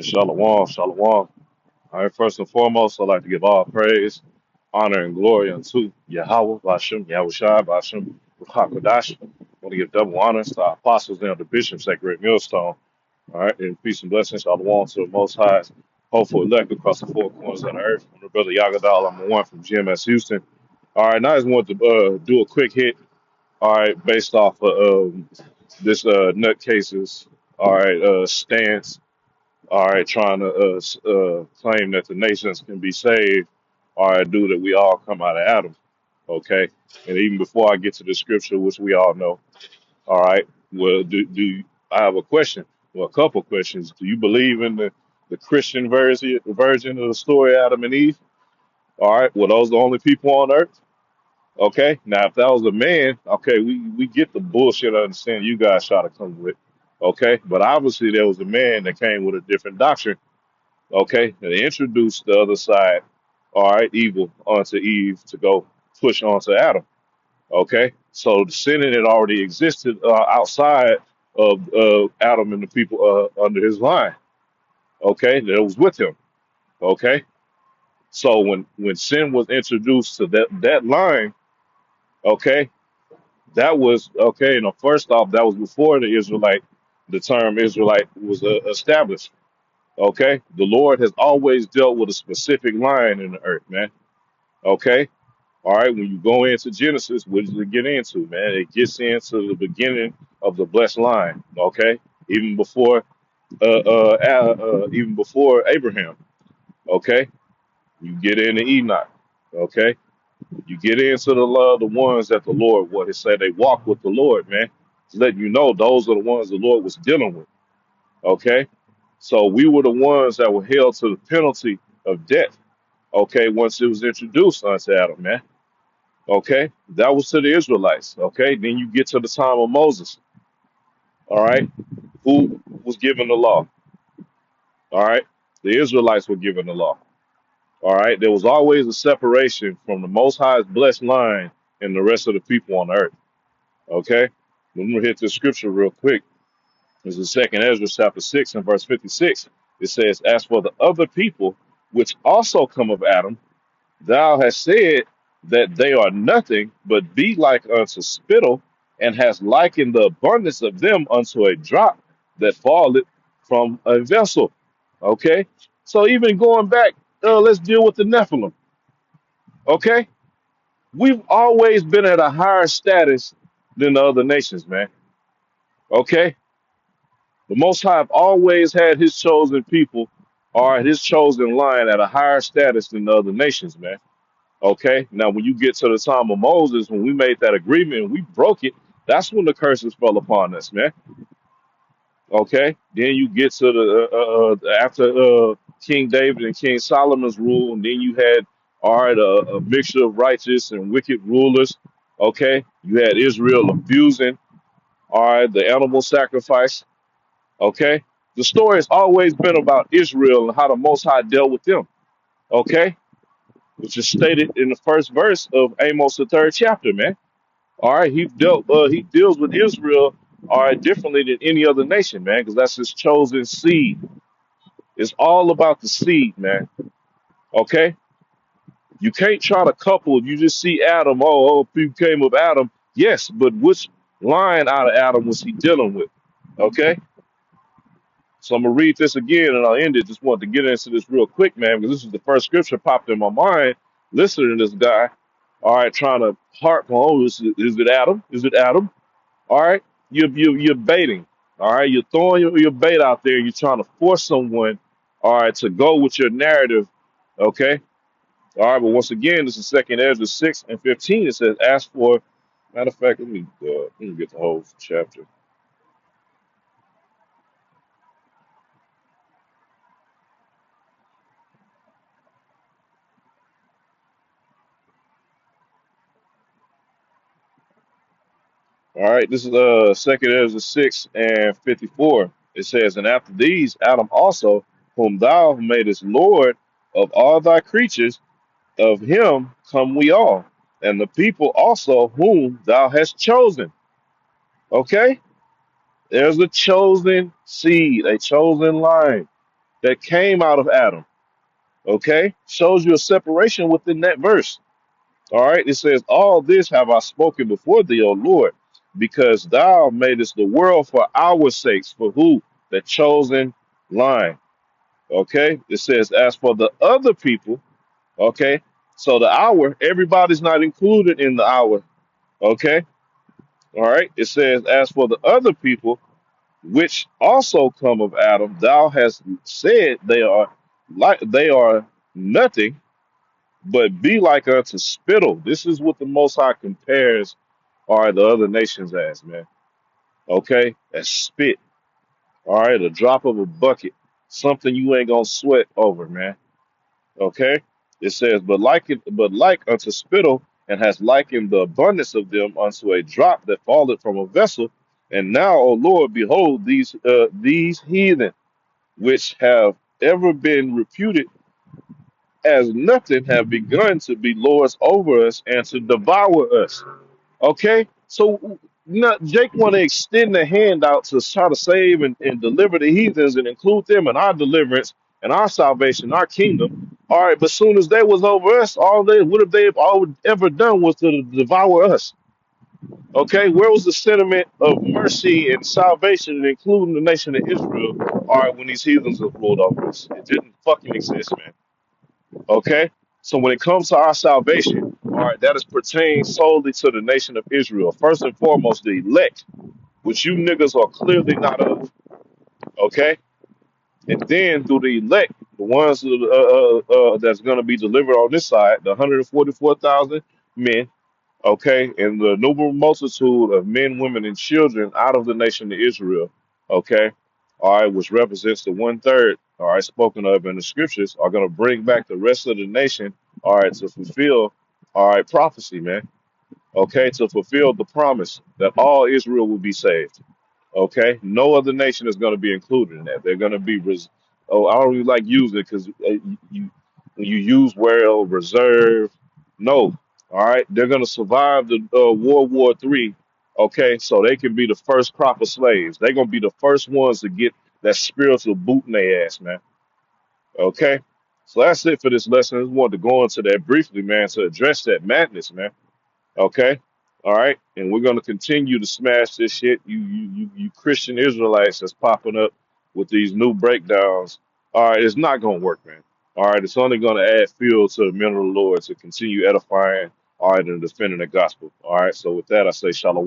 Shalom, shalom. All right, first and foremost, I'd like to give all praise, honor, and glory unto Yahweh, Bashem, Yahushua, Bashem, Ruchakodash. I want to give double honors to our apostles and the bishops at Great Millstone. All right, and peace and blessings, shalom to the Most High's hopeful elect across the four corners of the earth. I'm the brother Yagadal. I'm the one from GMS Houston. All right, now I just want to do a quick hit. All right, based off of this nutcase's stance. All right, trying to claim that the nations can be saved. All right, due that we all come out of Adam. Okay, and even before I get to the scripture, which we all know. All right, well, do I have a question? Well, a couple questions. Do you believe in the Christian version of the story of Adam and Eve? All right, well, those the only people on earth. Okay, now if that was a man, okay, we get the bullshit. I understand you guys try to come with. Okay, but obviously there was a man that came with a different doctrine. Okay, and they introduced the other side, all right, evil onto Eve to go push onto Adam. Okay, so the sin had already existed outside of Adam and the people under his line. Okay, that was with him. Okay, so when sin was introduced to that line, okay, that was okay. You know, first off, that was before the term Israelite was established. Okay, the Lord has always dealt with a specific line in the earth, man. Okay, all right. When you go into Genesis, what does it get into, man? It gets into the beginning of the blessed line. Okay, even before, even before Abraham. Okay, you get into Enoch. Okay, you get into the ones that the Lord, what it said, they walk with the Lord, man. To let you know, those are the ones the Lord was dealing with. Okay, so we were the ones that were held to the penalty of death. Okay, once it was introduced unto Adam, man. Okay, that was to the Israelites. Okay, then you get to the time of Moses. All right, who was given the law? All right, the Israelites were given the law. All right, there was always a separation from the Most High's blessed line and the rest of the people on earth. Okay, let me hit this scripture real quick. This is Second Ezra chapter 6 and verse 56. It says, "As for the other people which also come of Adam, thou hast said that they are nothing, but be like unto spittle, and hast likened the abundance of them unto a drop that falleth from a vessel." Okay, so even going back, let's deal with the Nephilim. Okay, we've always been at a higher status than the other nations, man. Okay, the Most High have always had His chosen people or His chosen line at a higher status than the other nations, man. Okay. Now, when you get to the time of Moses, when we made that agreement and we broke it, that's when the curses fell upon us, man. Okay. Then you get to the after King David and King Solomon's rule, and then you had all right a mixture of righteous and wicked rulers. Okay. You had Israel abusing all right the animal sacrifice. Okay. The story has always been about Israel and how the Most High dealt with them. Okay, which is stated in the first verse of Amos, the third chapter, man. All right, he deals with Israel, all right, differently than any other nation, man, because that's his chosen seed. It's all about the seed, man. Okay, you can't try to couple. You just see Adam. Oh, people came of Adam. Yes, but which line out of Adam was he dealing with? Okay, so I'm gonna read this again and I'll end it. Just wanted to get into this real quick, man, because this is the first scripture popped in my mind. Listening to this guy, all right, trying to harp on, is it Adam? Is it Adam? All right, you're baiting. All right, you're throwing your bait out there. You're trying to force someone, all right, to go with your narrative. Okay, all right, but once again, this is Second Ezra 6 and 15. It says, "As for," matter of fact, let me get the whole chapter. All right, this is Second Ezra 6 and 54. It says, "And after these, Adam also, whom thou madest Lord of all thy creatures, of him come we all, and the people also whom thou hast chosen." Okay? There's a chosen seed, a chosen line. that came out of Adam. Okay, shows you a separation within that verse. All right, it says, "All this have I spoken before thee, O Lord, because thou madest the world for our sakes." For who? The chosen line. Okay, it says, "As for the other people," okay, so the hour, everybody's not included in the hour. Okay, all right, it says, "As for the other people, which also come of Adam, thou hast said they are nothing, but be like unto spittle." This is what the Most High compares the other nations as, man. Okay, as spit. All right, a drop of a bucket, something you ain't gonna sweat over, man. Okay, it says, but like unto spittle, and has likened the abundance of them unto a drop that falleth from a vessel. And now, O Lord, behold these heathen, which have ever been reputed as nothing, have begun to be lords over us and to devour us. Okay, so Jake want to extend the hand out to try to save and deliver the heathens and include them in our deliverance and our salvation, our kingdom. All right, but soon as they was over us, all they what have they all ever done was to devour us. Okay, where was the sentiment of mercy and salvation and including the nation of Israel? All right, when these heathens were ruled over us, it didn't fucking exist, man. Okay? So when it comes to our salvation, all right, that is pertains solely to the nation of Israel. First and foremost, the elect, which you niggas are clearly not of. Okay? And then through the elect, the ones that's going to be delivered on this side, the 144,000 men, okay, and the numerous multitude of men, women, and children out of the nation of Israel, okay, all right, which represents the one third, all right, spoken of in the scriptures, are going to bring back the rest of the nation, all right, to fulfill, all right, prophecy, man, okay, to fulfill the promise that all Israel will be saved. Okay, no other nation is going to be included in that. They're going to be oh, I don't really like using it because you when you use well reserve, no, all right, they're going to survive the World War III. Okay, so they can be the first crop of slaves. They're going to be the first ones to get that spiritual boot in their ass, man. Okay, so that's it for this lesson. I just wanted to go into that briefly, man, to address that madness, man. Okay. All right. And we're gonna continue to smash this shit. You Christian Israelites that's popping up with these new breakdowns. All right, it's not gonna work, man. All right, it's only gonna add fuel to the men of the Lord to continue edifying, all right, and defending the gospel. All right. So with that I say shalom.